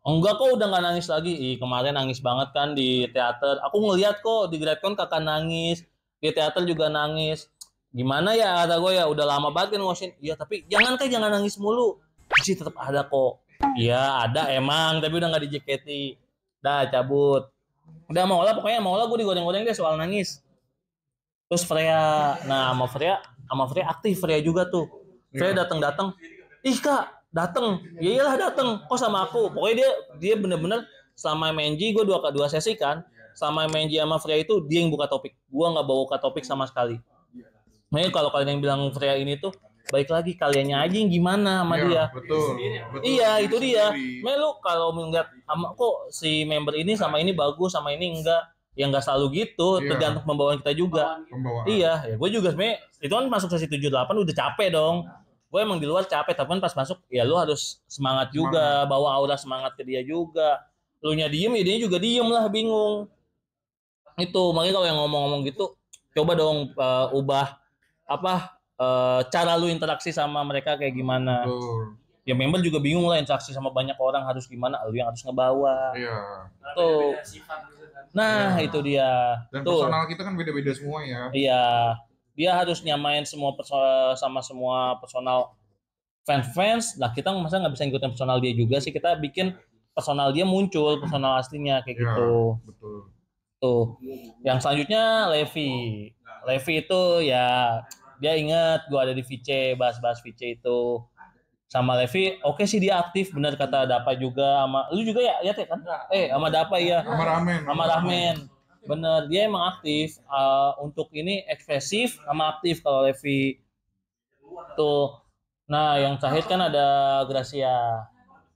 enggak kok udah nggak nangis lagi. Kemarin nangis banget kan di teater. Aku ngeliat kok di GradCon kakak nangis. Di teater juga nangis. Gimana ya kata gue ya, udah lama banget kan ngosin. Iya tapi jangan nangis mulu. Ichi tetap ada kok. Iya ada emang, tapi udah nggak dijeketi. Dah cabut. Udah mau lah, pokoknya mau lah gue digoreng-goreng deh soal nangis. Terus Freya, nah sama Freya aktif Freya juga tuh. Freya datang, ih kak datang, ya iyalah datang, kok sama aku. Pokoknya dia bener-bener selama MNG gue dua sesi kan, sama MNG sama Freya itu dia yang buka topik, gue nggak bawa topik sama sekali. Makanya kalau kalian yang bilang Freya ini tuh, baik lagi kaliannya aja yang gimana sama dia. Betul. Iya itu dia. Lu kalau melihat kok si member ini sama ini bagus, sama ini enggak. Ya nggak selalu gitu, tergantung pembawaan kita juga. Iya, ya gue juga sebenarnya itu kan masuk sesi 78 udah capek dong. Gue emang di luar capek, tapi kan pas masuk ya lu harus semangat juga, bawa aura semangat ke dia juga. Lu nya diem, ya dia juga diem lah, bingung. Itu makanya kalau yang ngomong-ngomong gitu, coba dong ubah cara lu interaksi sama mereka kayak gimana. Ya member juga bingung lah interaksi sama banyak orang harus gimana, lu yang harus ngebawa. Iya. Tuh. Nah, itu dia. Dan personal kita kan beda-beda semua ya. Iya. Dia harus nyamain semua sama semua personal fans. Lah kita masa nggak bisa ngikutin personal dia juga sih. Kita bikin personal dia muncul, personal aslinya kayak gitu. Betul. Tuh. Yang selanjutnya Levi. Levi itu ya dia inget gua ada di VC, bahas-bahas VC itu. Sama Levi, oke sih dia aktif, bener kata Dapa juga, sama lu juga ya kan? Sama Dapa ya. Sama Rahmen. Bener, dia emang aktif. Untuk ini ekspresif sama aktif kalau Levi. Tuh. Nah, yang terakhir kan ada Gracia.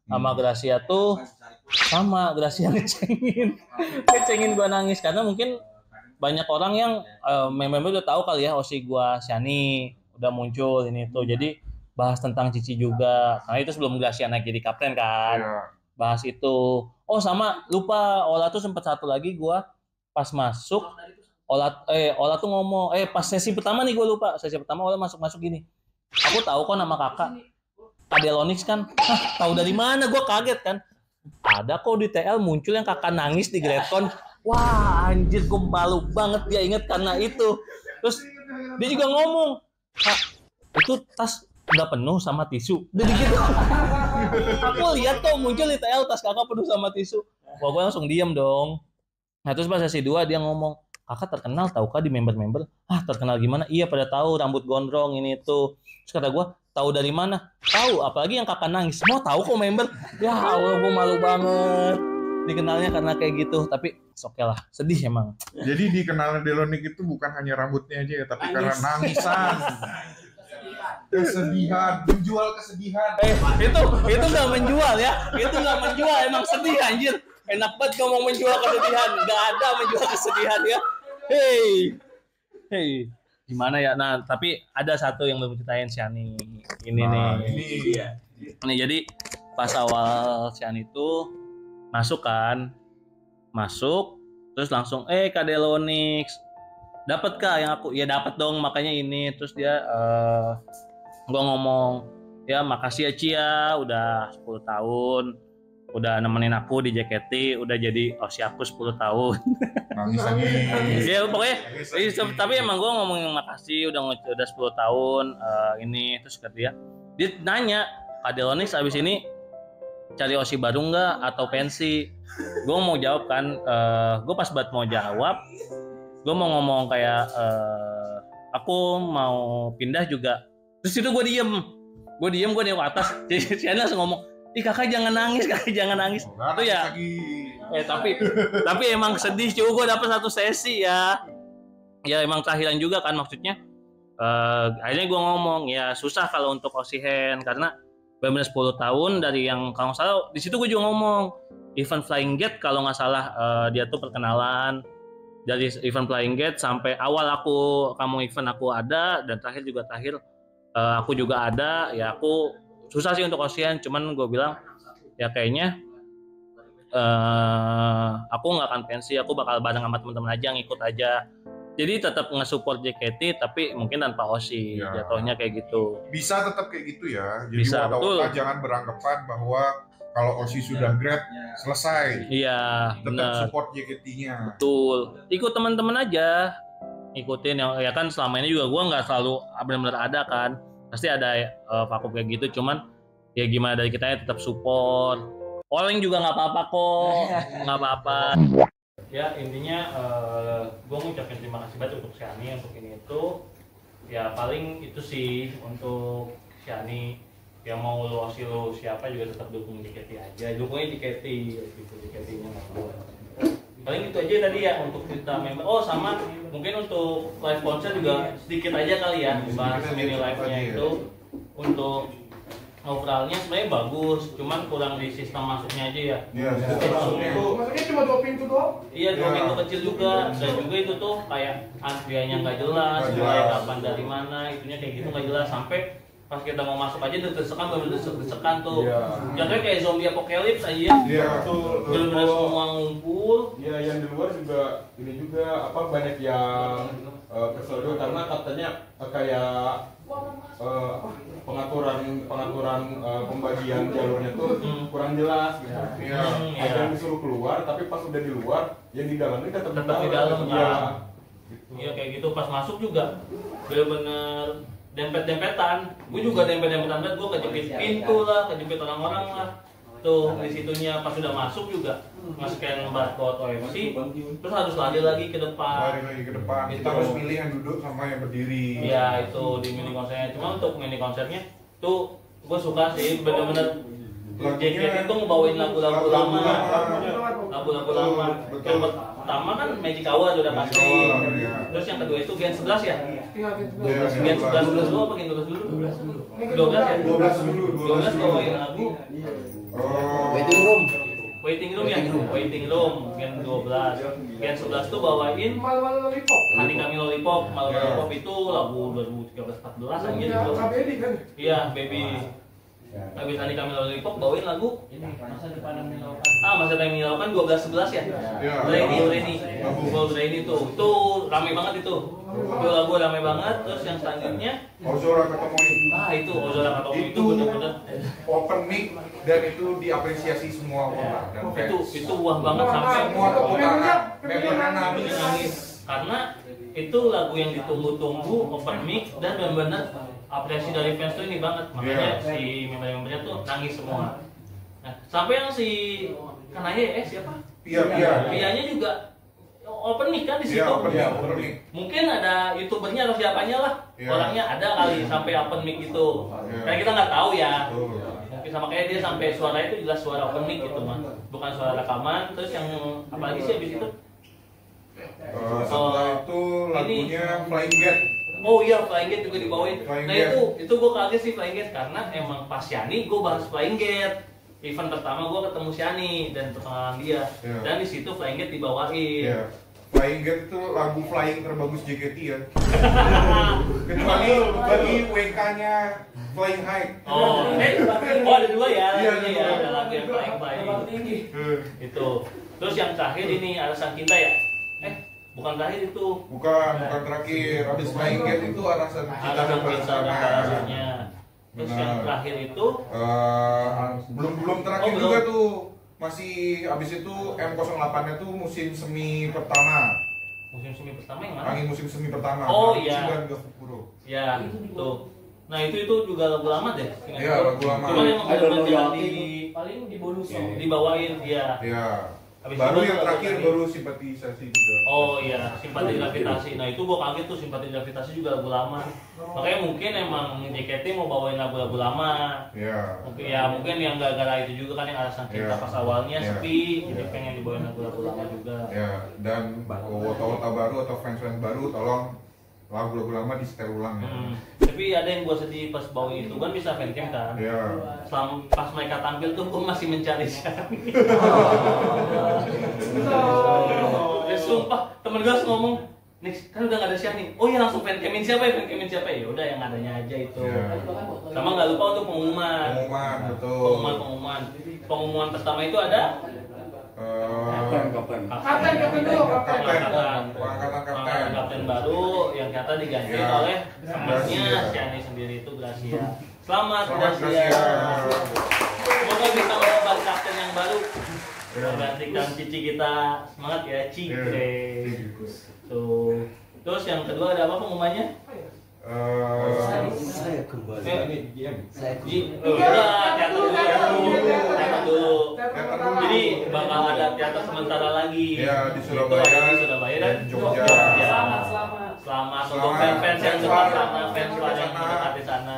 Sama Gracia tuh sama Gracia ngecengin gua nangis karena mungkin banyak orang yang member udah tahu kali ya Osi gua Shani udah muncul ini tuh. Jadi bahas tentang Cici juga. Karena itu sebelum Gracia naik jadi kapten kan. Bahas itu. Oh sama lupa Ola tuh sempat satu lagi gua pas masuk Ola tuh ngomong pas sesi pertama nih gua lupa. Sesi pertama Ola masuk gini. Aku tahu kok nama kakak. Adelonix kan. Tahu dari mana? Gua kaget kan. Ada kok di TL muncul yang kakak nangis di GradCon. Wah, anjir gua malu banget dia inget karena itu. Terus dia juga ngomong, itu tas udah penuh sama tisu. Jadi gitu. Aku lihat kok muncul di TL tas kakak penuh sama tisu. Wah, gue langsung diem dong. Nah terus pas sesi 2 dia ngomong, kakak terkenal tahukah di member-member? Ah terkenal gimana? Iya pada tahu rambut gondrong ini itu. Terus kata gue, tahu dari mana? Tahu, apalagi yang kakak nangis. Semua tahu kok member. Ya Allah, gue malu banget. Dikenalnya karena kayak gitu, tapi oke lah, sedih emang. Jadi dikenal Delonik itu bukan hanya rambutnya aja ya, tapi karena nangisan. Kesedihan, menjual kesedihan. Itu nggak menjual ya, itu nggak menjual, emang sedih anjir. Enak banget ngomong menjual kesedihan, nggak ada menjual kesedihan ya. Hey, gimana ya? Nah, tapi ada satu yang belum ceritain Shani. Ini nih, jadi pas awal Shani itu masuk, terus langsung Kak Delonix, dapat kah yang aku? Ya dapat dong, makanya ini. Terus dia gua ngomong, ya makasih ya Cia, udah 10 tahun udah nemenin aku di JKT, udah jadi OSI aku 10 tahun. Nangis. Ya pokoknya tapi emang gue ngomongin makasih udah 10 tahun ini. Terus kata dia nanya, Kak Delonix abis ini cari OSI baru nggak atau pensi? Gue mau jawab kan, gue pas banget mau jawab, gue mau ngomong kayak aku mau pindah juga. Terus itu gue diem di atas. Si Ana langsung ngomong, ih kakak jangan nangis. Itu ya. Tapi emang sedih cuy, gue dapet satu sesi ya. Ya emang terakhiran juga kan maksudnya. Akhirnya gue ngomong ya susah kalau untuk Osihen karena benar 10 tahun dari yang kalau nggak salah di situ gue juga ngomong event Flying Gate kalau nggak salah dia tuh perkenalan dari event Flying Gate sampai awal kamu event aku ada dan terakhir aku juga ada ya. Aku susah sih untuk Osihen, cuman gue bilang ya kayaknya aku nggak akan pensi, aku bakal bareng sama teman-teman aja, ngikut aja. Jadi tetap nge-support JKT tapi mungkin tanpa OSI, ya. Jatuhnya kayak gitu. Bisa tetap kayak gitu ya. Jadi bisa, wata-wata jangan beranggapan bahwa kalau OSI sudah grade selesai. Iya, tetap bener. Support JKT-nya. Betul. Ikut teman-teman aja. Ikutin ya kan selama ini juga gue nggak selalu benar-benar ada kan. Pasti ada vakum kayak gitu, cuman ya gimana dari kita tetap support. Oleng juga nggak apa-apa kok, nggak apa-apa. Ya intinya gue ngucapin terima kasih banget untuk Shani untuk ini itu. Ya paling itu sih untuk Shani yang mau lu OSI lu siapa juga tetap dukung JKT aja, dukungnya JKT gitu, JKT-nya nggak boleh. Paling itu aja tadi ya untuk kita member. Oh sama mungkin untuk live konser juga sedikit aja kali ya bahas mini live-nya itu. Untuk overallnya sebenarnya bagus, cuman kurang di sistem masuknya aja ya. Iya. Maksudnya cuma 2 pintu doang? Iya 2 pintu kecil juga dan juga itu tuh kayak antriannya nggak jelas, mulai kapan dari mana, itunya kayak gitu nggak jelas sampai pas kita mau masuk aja deg-degan baru deg-degan tuh. Jatuhnya kayak zombie apocalypse aja. Iya, betul. Benar-benar semua ngumpul. Iya, yang di luar juga ini juga banyak yang kesel juga karena katanya kayak pengaturan pembagian jalurnya tuh kurang jelas gitu. Iya. Ada yang disuruh keluar tapi pas udah di luar yang di dalam ini tetap di dalam. Iya. Iya kayak gitu pas masuk juga bener-bener dempet-dempetan. Gue juga dempet-dempetan banget, gue kejepit pintu lah, kejepit orang-orang lah. Tuh di situnya pas sudah masuk juga nge-scan barcode OMC, terus harus lari lagi ke depan. Kita Gitu. harus pilih yang duduk sama yang berdiri. Iya itu di mini konsernya. Cuma untuk mini konsernya tuh gue suka sih bener-bener JKT itu ngebawain lagu-lagu lama. Lagu-lagu lama. Yang pertama kan Magic Hour udah pasti. Terus yang kedua itu Gen 11 ya? Gen 11 dulu apa Gen 12 dulu? 12 ya? 12 bawain lagu Waiting Room ya? Waiting Room Gen 12. Gen 11 tuh bawain Malu-malu lollipop. Honey Kami Lollipop. Malu-malu Lollipop itu lagu 2013-14 aja gitu. Baby kan? Iya, Baby. Habis Honey Kami Lollipop bawain lagu ini Masa Depan yang Menilaukan. Masa Depan yang Menilaukan 12-11 ya? Rainy. Lagu Rainy tuh. Itu rame banget itu. Itu lagu rame banget. Terus yang selanjutnya Ozora Katomomi. itu Ozora Katomomi itu bener-bener Open mic dan itu diapresiasi semua orang dan itu wah banget sampai semua tepuk tangan. Membernya nangis. karena itu lagu yang ditunggu-tunggu open mic dan benar-benar apresiasi dari fans tuh ini banget, makanya si member-membernya tuh nangis semua. Nah, sampai yang si Kanaye siapa? Pianya juga open mic kan di situ. Open mic. Mungkin ada youtubernya atau siapanya lah, orangnya ada kali sampai open mic itu. Karena kita nggak tahu ya. Mungkin sama kayak dia sampai suara itu jelas suara open mic gitu mah, bukan suara rekaman. Terus yang apalagi sih abis itu? Setelah itu lagunya Flying Gate. Oh iya, Flying Gate juga dibawain. Flying Nah Gate. itu gue kaget sih Flying Gate karena emang pas Yani gue bahas Flying Gate. Event pertama gue ketemu Yani dan perkenalan dia. Dan di situ Flying Gate dibawain. Flying Gate itu lagu flying terbagus JKT ya. Kecuali bagi WK-nya Flying High. Oh ada dua ya. Iya, Lagunya ya, ada lagu yang Flying tinggi. Itu. Terus yang terakhir ini Alasan Cinta ya? Bukan terakhir itu. Bukan terakhir. Habis Flying Gate itu Alasan Cinta dan Alasan Balas Cinta dan Tanah. Balasnya. Terus yang terakhir itu belum terakhir belum. juga tuh. Masih habis itu M08-nya tuh musim semi pertama. musim semi pertama yang mana? Angin musim semi pertama. Oh, Naruto iya. dan Gakuguro. Ya, itu. Nah, itu juga lagu lama deh. Iya, lagu lama. Cuman emang bener-bener jangan paling di bonus dibawain, ya. Iya. Habis Baru itu yang lagu terakhir terakhir. baru simpatisasi juga. Oh iya, Simpati Gravitasi. Nah, itu gua kaget tuh Simpati Gravitasi juga lagu lama. Makanya mungkin emang JKT mau bawain lagu-lagu lama. Iya. Mungkin yang gara-gara itu juga kan yang Alasan Cinta Iya. pas awalnya Iya. sepi, jadi pengen dibawain lagu-lagu lama juga. Ya, dan wota-wota baru atau fans-fans baru tolong lagu-lagu lama di setel ulang ya. Tapi ada yang gua sedih pas bawain itu kan bisa fancam kan. Iya. Selama pas mereka tampil tuh gua masih mencari siapa. Ya sumpah, temen gue harus ngomong, Nix, kan udah gak ada Syahni. Oh iya langsung fancamin siapa ya, fancamin siapa ya. Udah yang adanya aja itu. Iya. Sama nggak lupa untuk pengumuman. Pengumuman, betul. Pengumuman pertama itu ada Kapten dulu, kapten. Pengangkatan kapten baru yang kata diganti Iya. oleh temannya Gracia. Syahni sendiri itu Gracia. Selamat Selamat, Gracia. Gracia. Semoga bisa melakukan kapten yang baru. Iya. Menggantikan Cici kita. Semangat ya, Cici. Iya. Tuh. Terus yang kedua ada apa pengumumannya? Saya kembali. Teater dulu. Jadi bakal ada teater sementara lagi. Iya, di Itu Surabaya, ada di Surabaya dan dan Jogja. Selamat untuk fans yang dekat sana, fans yang mendekat di sana.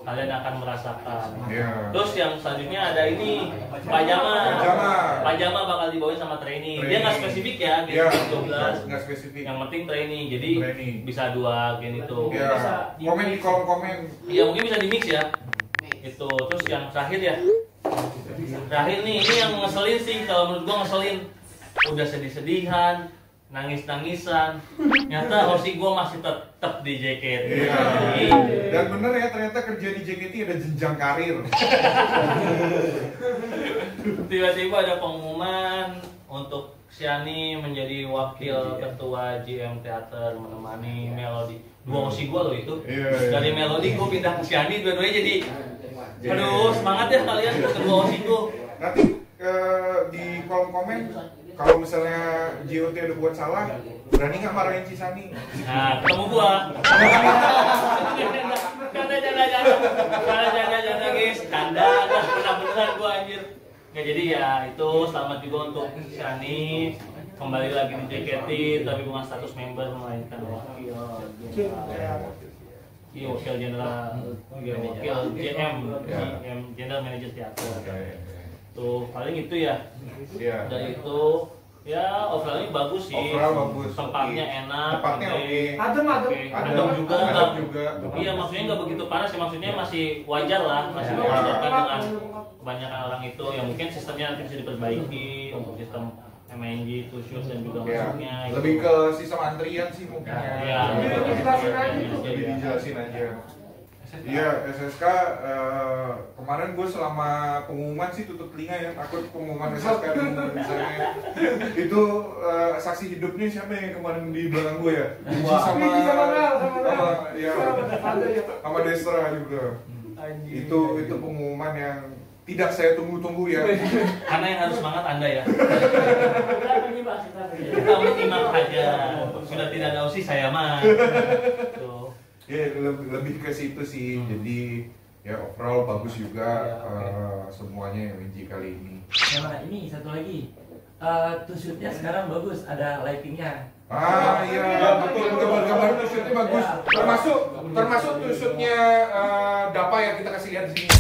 Kalian akan merasakan. Iya. Terus yang selanjutnya ada ini pajama. Pajama bakal dibawain sama training. Dia nggak spesifik ya, Iya, gitu 12. nggak spesifik. Yang penting training. Jadi Training. bisa 2 gen itu. Iya. Komen di kolom komen. Ya mungkin bisa di mix ya. Itu. Terus yang terakhir ya. Terakhir nih, ini yang ngeselin sih kalau menurut gua ngeselin. Udah sedih-sedihan, nangis-nangisan. Ternyata hosti gua masih tetap di JKT. Iya. Dan bener ya, ternyata kerja di JKT ada jenjang karir. Tiba-tiba ada pengumuman untuk Syahni menjadi wakil ketua GM Theater menemani Melody. Dua hosti gua loh itu. Iya. Dari Melody gua pindah ke Syahni, dua-duanya jadi aduh semangat ya kalian kedua hosti gua. Nanti di kolom komen kalau misalnya JOT ada buat salah, berani nggak marahin Cisani? Nah, ketemu gua. Jangan guys, canda, benar-benar gua anjir. Nggak jadi ya, itu selamat juga untuk Syahni kembali lagi di JKT, tapi bukan status member melainkan wakil. Iya, wakil general, wakil GM, General Manager Teater. Tuh, paling itu ya. Iya. Dari itu ya overallnya bagus sih. Overall bagus. Tempatnya enak. Tempatnya oke. Adem. Adem juga. Adem juga. Iya, maksudnya nggak begitu panas ya, maksudnya masih wajar lah, masih diwajarkan dengan kebanyakan orang itu. Ya mungkin sistemnya nanti bisa diperbaiki untuk sistem MNG, Tushus dan juga Ya. masuknya. Lebih ke sistem antrian sih mungkin. Iya. Lebih dijelasin aja. Iya, SSK kemarin gue selama pengumuman sih tutup telinga ya, takut pengumuman SSK dan misalnya itu saksi hidupnya siapa yang kemarin di belakang gue ya? Sama Destra juga. Itu pengumuman yang tidak saya tunggu-tunggu ya. Karena yang harus semangat Anda ya. Kita menyimak aja. Sudah tidak ada usi saya mah. Tuh. Ya lebih ke situ sih. Jadi ya overall bagus juga semuanya MNG kali ini. Nah ini satu lagi, tusuknya sekarang bagus, ada lightingnya. Iya, betul gambar tusuknya bagus. Termasuk tusuknya Dapa yang kita kasih lihat di sini.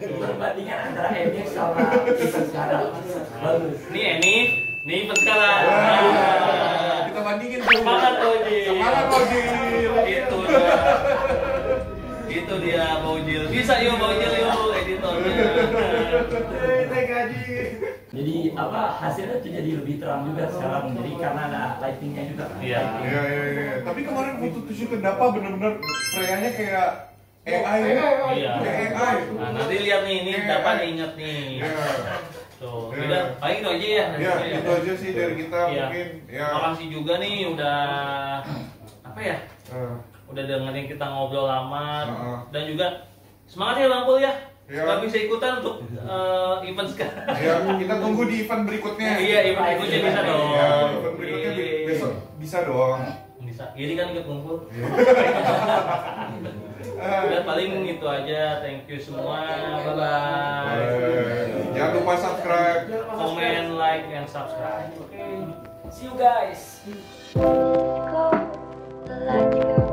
Perbandingan antara MX sama event sekarang bagus. Nih event sekarang. Kita bandingin tuh. Semangat Ojil. Semangat Ojil. Itu dia Bojil. Bisa yuk Bojil yuk editornya. Jadi hasilnya tuh jadi lebih terang juga sekarang. Jadi karena ada lightingnya juga kan. Iya. Tapi kemarin foto tusuk ke Dapa bener-bener kreanya kayak AI. Iya. AI. Nah, nanti lihat nih, ini dapat inget nih. Tuh, udah paling itu aja ya. Ya, itu aja sih dari kita mungkin. Ya. Makasih juga nih udah apa ya? Udah dengerin kita ngobrol lama dan juga semangat ya Bang Pul ya. Nggak bisa ikutan untuk event sekarang. Ya, kita tunggu di event berikutnya. Iya, event berikutnya bisa dong. Ya, event berikutnya besok bisa dong. Bisa. Jadi kan ikut ngumpul. Udah paling itu aja. Thank you semua. Bye bye. Jangan lupa subscribe, Comment, like, and subscribe. Okay. See you guys. Go, the light you